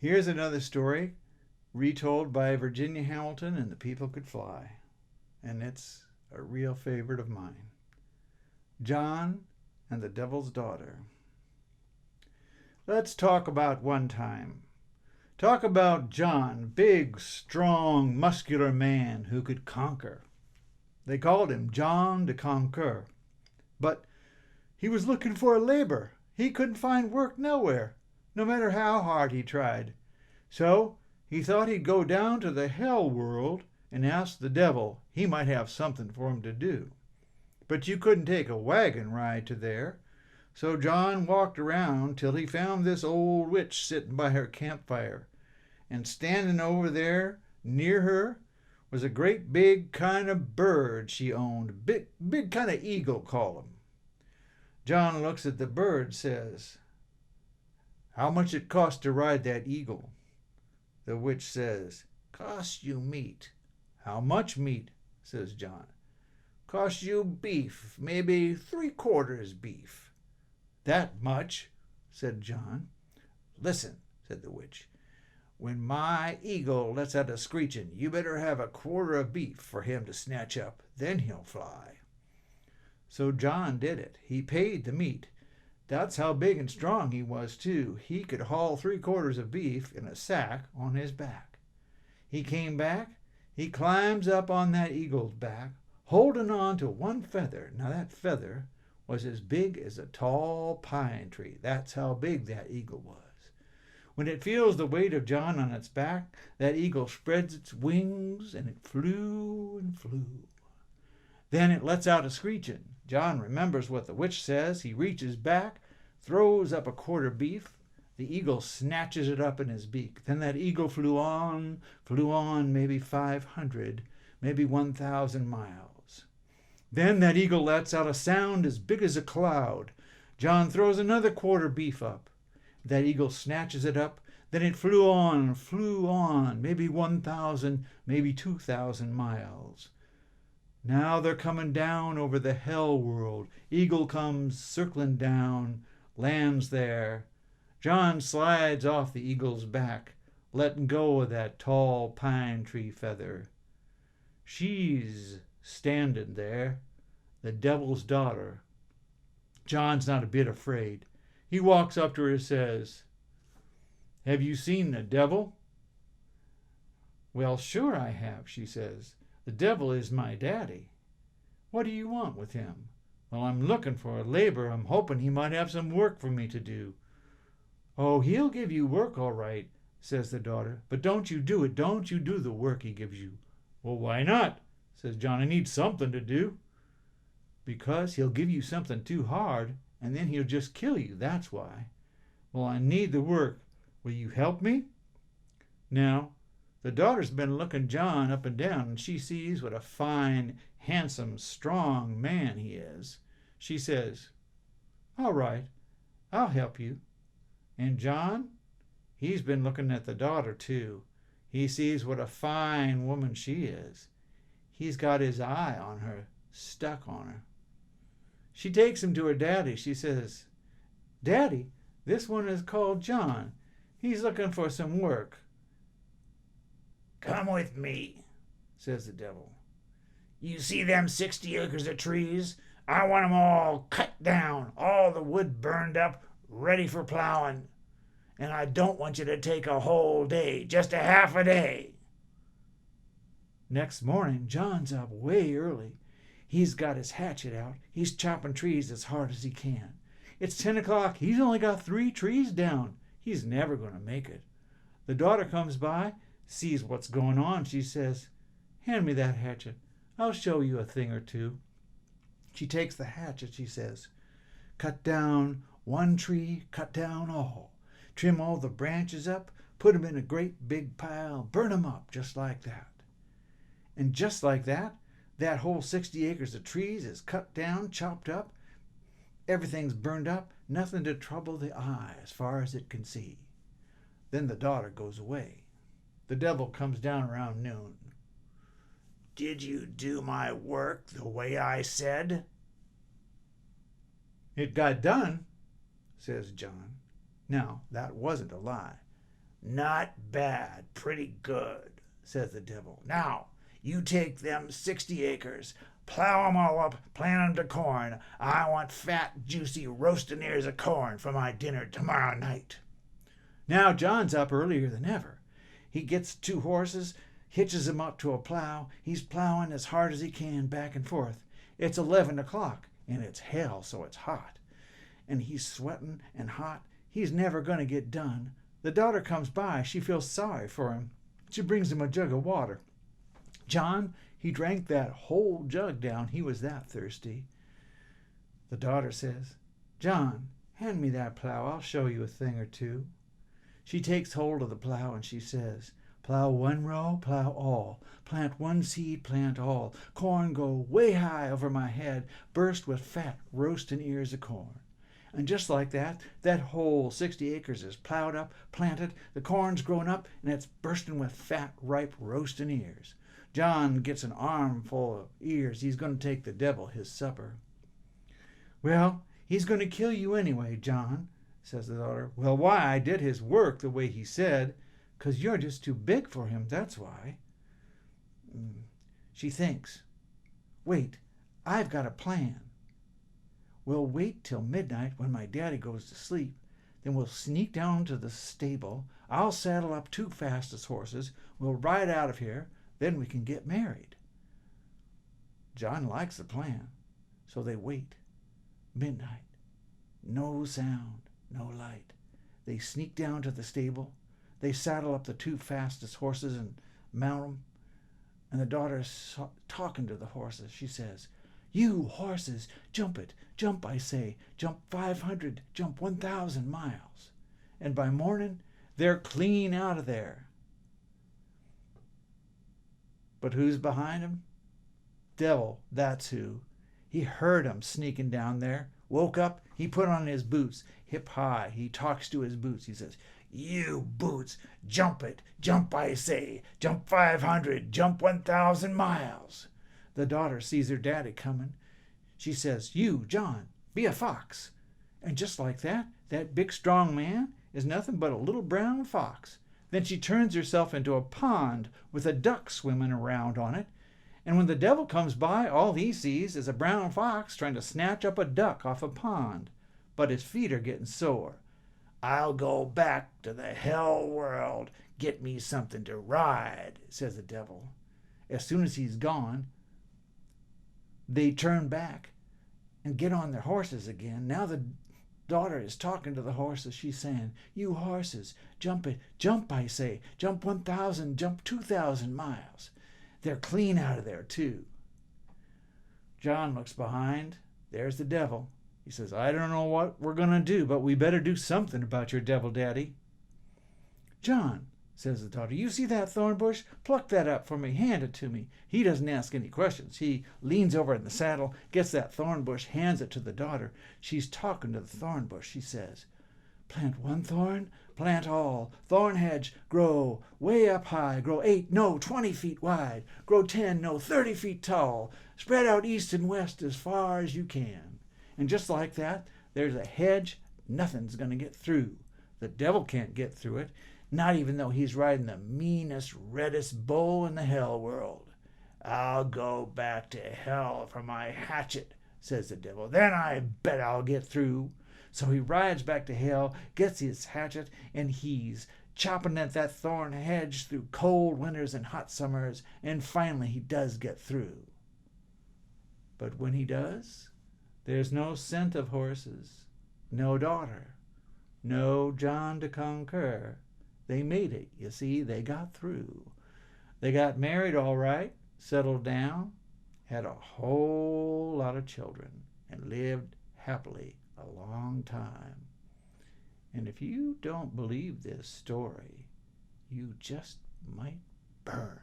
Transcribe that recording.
Here's another story retold by Virginia Hamilton and the People Could Fly, and it's a real favorite of mine. John and the Devil's Daughter. Let's talk about one time. Talk about John, big, strong, muscular man who could conquer. They called him John de Conquer. But he was looking for labor. He couldn't find work nowhere, no matter how hard he tried. So he thought he'd go down to the hell world and ask the devil. He might have something for him to do. But you couldn't take a wagon ride to there. So John walked around till he found this old witch sitting by her campfire. And standing over there near her was a great big kind of bird she owned. Big kind of eagle, call him. John looks at the bird, says, "How much it cost to ride that eagle?" The witch says, "Cost you meat." "How much meat?" says John. "Cost you beef, maybe 3/4 beef." "That much?" said John. "Listen," said the witch. "When my eagle lets out a screeching, you better have 1/4 of beef for him to snatch up. Then he'll fly." So John did it. He paid the meat. That's how big and strong he was, too. He could haul 3/4 of beef in a sack on his back. He came back. He climbs up on that eagle's back, holding on to one feather. Now that feather was as big as a tall pine tree. That's how big that eagle was. When it feels the weight of John on its back, that eagle spreads its wings, and it flew and flew. Then it lets out a screeching. John remembers what the witch says. He reaches back, throws up 1/4 beef. The eagle snatches it up in his beak. Then that eagle flew on, maybe 500, maybe 1,000 miles. Then that eagle lets out a sound as big as a cloud. John throws another 1/4 beef up. That eagle snatches it up. Then it flew on, maybe 1,000, maybe 2,000 miles. Now they're coming down over the hell world. Eagle comes circling down, lands there. John slides off the eagle's back, letting go of that tall pine tree feather. She's standing there, the devil's daughter. John's not a bit afraid. He walks up to her and says, "Have you seen the devil?" "Well, sure I have," she says. "The devil is my daddy." "What do you want with him?" "Well, I'm looking for labor. I'm hoping he might have some work for me to do." "Oh, he'll give you work all right," says the daughter. "But don't you do it. Don't you do the work he gives you." "Well, why not?" says John. "I need something to do." "Because he'll give you something too hard, and then he'll just kill you. That's why." "Well, I need the work. Will you help me?" Now, the daughter's been looking John up and down, and she sees what a fine, handsome, strong man he is. She says, "All right, I'll help you." And John, he's been looking at the daughter, too. He sees what a fine woman she is. He's got his eye on her, stuck on her. She takes him to her daddy. She says, "Daddy, this one is called John. He's looking for some work." "Come with me," says the devil. "You see them 60 acres of trees? I want 'em all cut down, all the wood burned up, ready for plowing. And I don't want you to take a whole day, just a half a day." Next morning, John's up way early. He's got his hatchet out. He's chopping trees as hard as he can. It's 10 o'clock. He's only got 3 trees down. He's never going to make it. The daughter comes by, sees what's going on. She says, "Hand me that hatchet. I'll show you a thing or two." She takes the hatchet. She says, "Cut down one tree, cut down all. Trim all the branches up, put 'em in a great big pile, burn 'em up just like that." And just like that, that whole 60 acres of trees is cut down, chopped up. Everything's burned up, nothing to trouble the eye as far as it can see. Then the daughter goes away. The devil comes down around noon. "Did you do my work the way I said?" "It got done," says John. Now, that wasn't a lie. "Not bad, pretty good," says the devil. "Now, you take them 60 acres, plow 'em all up, plant 'em to corn. I want fat, juicy, roasting ears of corn for my dinner tomorrow night." Now John's up earlier than ever. He gets 2 horses, hitches 'em up to a plow. He's plowing as hard as he can back and forth. It's 11 o'clock, and it's hell, so it's hot. And he's sweating and hot. He's never going to get done. The daughter comes by. She feels sorry for him. She brings him a jug of water. John, he drank that whole jug down. He was that thirsty. The daughter says, "John, hand me that plow. I'll show you a thing or two." She takes hold of the plow and she says, "Plow 1 row, plow all. Plant 1 seed, plant all. Corn go way high over my head, burst with fat, roasting ears of corn." And just like that, that whole 60 acres is plowed up, planted, the corn's grown up, and it's bursting with fat, ripe, roasting ears. John gets an armful of ears. He's going to take the devil his supper. "Well, he's going to kill you anyway, John," says the daughter. "Well, why? I did his work the way he said. 'Cause you're just too big for him, that's why." She thinks. "Wait, I've got a plan. We'll wait till midnight when my daddy goes to sleep. Then we'll sneak down to the stable. I'll saddle up 2 fastest horses. We'll ride out of here. Then we can get married." John likes the plan, so they wait. Midnight. No sound, no light. They sneak down to the stable. They saddle up the 2 fastest horses and mount them. And the daughter's talking to the horses. She says, "You horses, jump it. Jump, I say. Jump 500, jump 1,000 miles. And by morning, they're clean out of there." But who's behind him? Devil, that's who. He heard 'em sneaking down there. Woke up, he put on his boots. Hip high, he talks to his boots. He says, "You boots, jump it. Jump, I say. Jump 500, jump 1,000 miles. The daughter sees her daddy coming. She says, "You, John, be a fox." And just like that, that big strong man is nothing but a little brown fox. Then she turns herself into a pond with a duck swimming around on it. And when the devil comes by, all he sees is a brown fox trying to snatch up a duck off a pond. But his feet are getting sore. "I'll go back to the hell world. Get me something to ride," says the devil. As soon as he's gone, they turn back and get on their horses again. Now the daughter is talking to the horses. She's saying, "You horses, jump it. Jump, I say. Jump 1,000, jump 2,000 miles. They're clean out of there, too." John looks behind. There's the devil. He says, "I don't know what we're going to do, but we better do something about your devil daddy." "John," says the daughter, "you see that thorn bush? Pluck that up for me. Hand it to me." He doesn't ask any questions. He leans over in the saddle, gets that thorn bush, hands it to the daughter. She's talking to the thorn bush. She says, "Plant 1 thorn, plant all. Thorn hedge, grow way up high. Grow 8, no, 20 feet wide. Grow 10, no, 30 feet tall. Spread out east and west as far as you can." And just like that, there's a hedge. Nothing's going to get through. The devil can't get through it, not even though he's riding the meanest, reddest bull in the hell world. "I'll go back to hell for my hatchet," says the devil. "Then I bet I'll get through." So he rides back to hell, gets his hatchet, and he's chopping at that thorn hedge through cold winters and hot summers, and finally he does get through. But when he does, there's no scent of horses, no daughter, no John to conquer. They made it, you see. They got through. They got married all right, settled down, had a whole lot of children, and lived happily a long time. And if you don't believe this story, you just might burn.